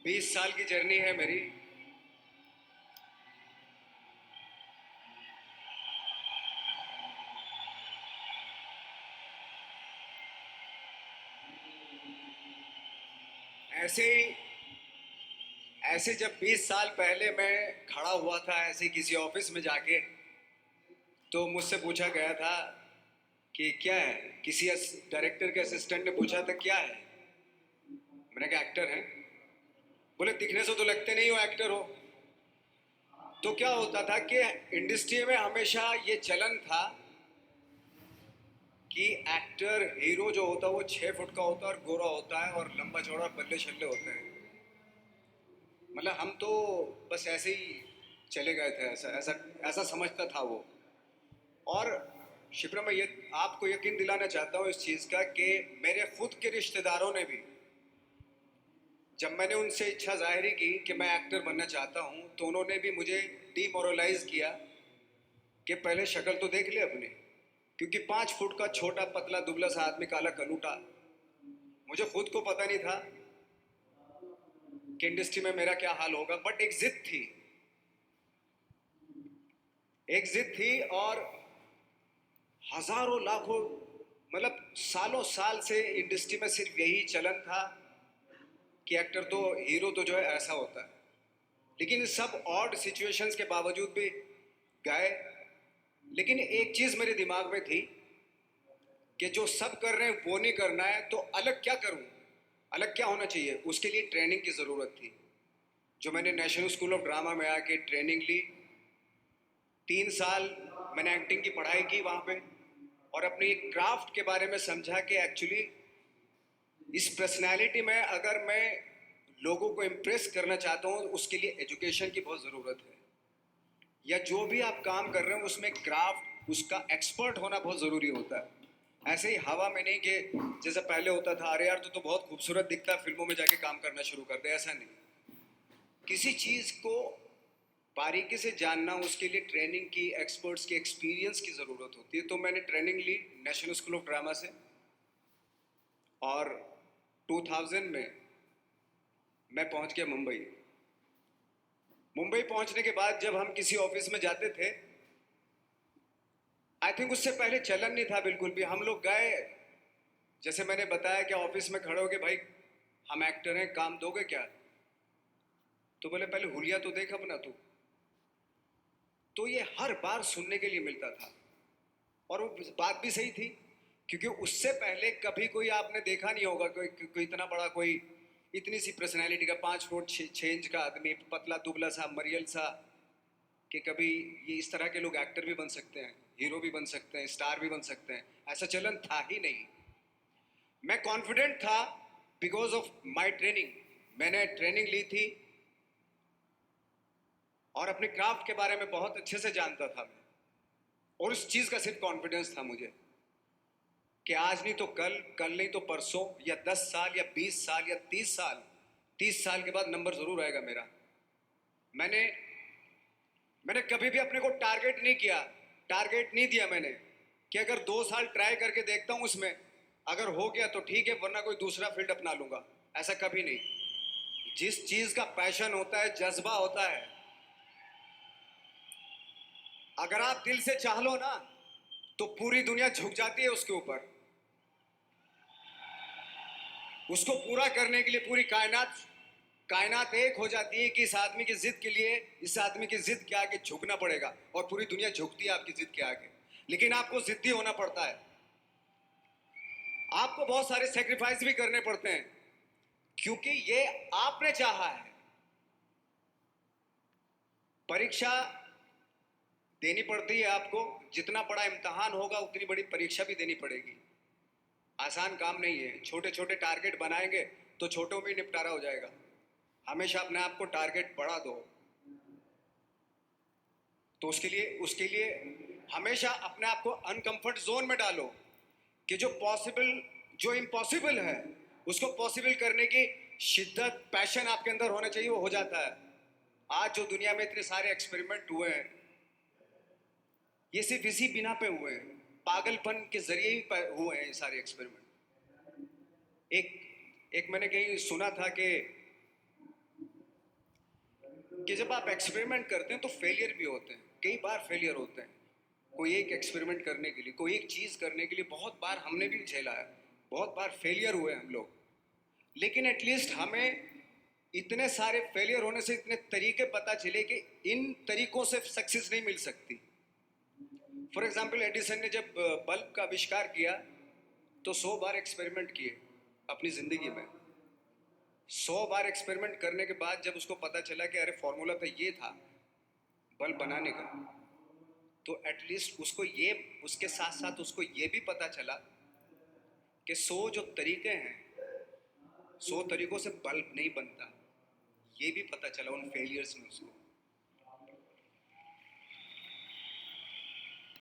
20 साल की जर्नी है मेरी। ऐसे ही ऐसे जब 20 साल पहले मैं खड़ा हुआ था ऐसे किसी ऑफिस में जाके, तो मुझसे पूछा गया था कि क्या है। किसी डायरेक्टर के असिस्टेंट ने पूछा था क्या है। मैंने कहा एक्टर है। बोले दिखने से तो लगते नहीं हो एक्टर हो। तो क्या होता था कि इंडस्ट्री में हमेशा ये चलन था कि एक्टर हीरो जो होता है वो 6 फुट का होता है और गोरा होता है और लंबा चौड़ा बल्ले छल्ले होते हैं। मतलब हम तो बस ऐसे ही चले गए थे, ऐसा ऐसा ऐसा समझता था वो। और शिप्रा, मैं ये आपको यकीन दिलाना चाहता हूँ इस चीज़ का कि मेरे खुद के रिश्तेदारों ने भी, जब मैंने उनसे इच्छा जाहिर की कि मैं एक्टर बनना चाहता हूँ, तो उन्होंने भी मुझे डीमोरलाइज किया कि पहले शक्ल तो देख ले अपनी। क्योंकि 5 फुट का छोटा पतला दुबला सा आदमी, काला कलूटा, मुझे खुद को पता नहीं था कि इंडस्ट्री में मेरा क्या हाल होगा। बट एक जिद थी, एक जिद थी। और हजारों लाखों, मतलब सालों साल से इंडस्ट्री में सिर्फ यही चलन था कि एक्टर तो, हीरो तो जो है ऐसा होता है। लेकिन सब ऑड सिचुएशंस के बावजूद भी गए। लेकिन एक चीज मेरे दिमाग में थी कि जो सब कर रहे हैं वो नहीं करना है, तो अलग क्या करूं, अलग क्या होना चाहिए। उसके लिए ट्रेनिंग की ज़रूरत थी, जो मैंने नेशनल स्कूल ऑफ ड्रामा में आके ट्रेनिंग ली। 3 साल मैंने एक्टिंग की पढ़ाई की वहाँ पे, और अपनी क्राफ्ट के बारे में समझा कि एक्चुअली इस पर्सनैलिटी में अगर मैं लोगों को इम्प्रेस करना चाहता हूँ, उसके लिए एजुकेशन की बहुत ज़रूरत है। या जो भी आप काम कर रहे हो उसमें क्राफ्ट, उसका एक्सपर्ट होना बहुत ज़रूरी होता है। ऐसे ही हवा में नहीं कि जैसे पहले होता था, अरे यार तो बहुत खूबसूरत दिखता है, फिल्मों में जाके काम करना शुरू कर दे। ऐसा नहीं। किसी चीज़ को बारीकी से जानना, उसके लिए ट्रेनिंग की, एक्सपर्ट्स की, एक्सपीरियंस की ज़रूरत होती है। तो मैंने ट्रेनिंग ली नेशनल स्कूल ऑफ ड्रामा से। और 2000 में मैं पहुंच गया मुंबई। मुंबई पहुंचने के बाद जब हम किसी ऑफिस में जाते थे, आई थिंक उससे पहले चलन नहीं था बिल्कुल भी। हम लोग गए, जैसे मैंने बताया कि ऑफिस में खड़े हो के, भाई हम एक्टर हैं, काम दोगे क्या। तो बोले पहले हुलिया तो देख अपना तू। तो ये हर बार सुनने के लिए मिलता था। और वो बात भी सही थी, क्योंकि उससे पहले कभी कोई आपने देखा नहीं होगा कोई इतना बड़ा, कोई इतनी सी पर्सनैलिटी का, 5 फुट 6 इंच का आदमी, पतला दुबला सा मरियल सा, कि कभी ये इस तरह के लोग एक्टर भी बन सकते हैं, हीरो भी बन सकते हैं, स्टार भी बन सकते हैं। ऐसा चलन था ही नहीं। मैं कॉन्फिडेंट था बिकॉज ऑफ माई ट्रेनिंग। मैंने ट्रेनिंग ली थी और अपने क्राफ्ट के बारे में बहुत अच्छे से जानता था मैं। और उस चीज़ का सिर्फ कॉन्फिडेंस था मुझे कि आज नहीं तो कल, कल नहीं तो परसों, या 10 साल या 20 साल या 30 साल, 30 साल के बाद नंबर जरूर आएगा मेरा। मैंने मैंने कभी भी अपने को टारगेट नहीं किया, टारगेट नहीं दिया मैंने कि अगर 2 साल ट्राई करके देखता हूं उसमें, अगर हो गया तो ठीक है, वरना कोई दूसरा फील्ड अपना लूंगा। ऐसा कभी नहीं। जिस चीज का पैशन होता है, जज्बा होता है, अगर आप दिल से चाह लो ना, तो पूरी दुनिया झुक जाती है उसके ऊपर। उसको पूरा करने के लिए पूरी कायनात कायनात एक हो जाती है कि इस आदमी की जिद के लिए, इस आदमी की जिद के आगे झुकना पड़ेगा। और पूरी दुनिया झुकती है आपकी जिद के आगे। लेकिन आपको जिद्दी होना पड़ता है, आपको बहुत सारे सेक्रीफाइस भी करने पड़ते हैं, क्योंकि ये आपने चाहा है। परीक्षा देनी पड़ती है आपको, जितना बड़ा इम्तहान होगा उतनी बड़ी परीक्षा भी देनी पड़ेगी। आसान काम नहीं है। छोटे छोटे टारगेट बनाएंगे तो छोटों में निपटारा हो जाएगा। हमेशा अपने आप को टारगेट बढ़ा दो। तो उसके लिए हमेशा अपने आप को अनकंफर्ट जोन में डालो, कि जो पॉसिबल, जो इम्पॉसिबल है, उसको पॉसिबल करने की शिद्दत, पैशन आपके अंदर होना चाहिए, वो हो जाता है। आज जो दुनिया में इतने सारे एक्सपेरिमेंट हुए हैं, ये सिर्फ इसी बिना पे हुए हैं, पागलपन के जरिए ही हुए हैं ये सारे एक्सपेरिमेंट। एक एक मैंने कहीं सुना था कि कि जब आप एक्सपेरिमेंट करते हैं तो फेलियर भी होते हैं, कई बार फेलियर होते हैं। कोई एक एक्सपेरिमेंट करने के लिए, कोई एक चीज़ करने के लिए बहुत बार हमने भी झेला है, बहुत बार फेलियर हुए हम लोग। लेकिन एटलीस्ट हमें इतने सारे फेलियर होने से इतने तरीके पता चले कि इन तरीकों से सक्सेस नहीं मिल सकती। फॉर एग्जाम्पल, एडिसन ने जब बल्ब का आविष्कार किया तो 100 बार एक्सपेरिमेंट किए अपनी ज़िंदगी में। 100 बार एक्सपेरिमेंट करने के बाद जब उसको पता चला कि अरे फॉर्मूला तो ये था बल्ब बनाने का, तो एटलीस्ट उसको ये, उसके साथ साथ उसको ये भी पता चला कि 100 जो तरीके हैं, 100 तरीकों से बल्ब नहीं बनता। ये भी पता चला उन फेलियर्स में उसको।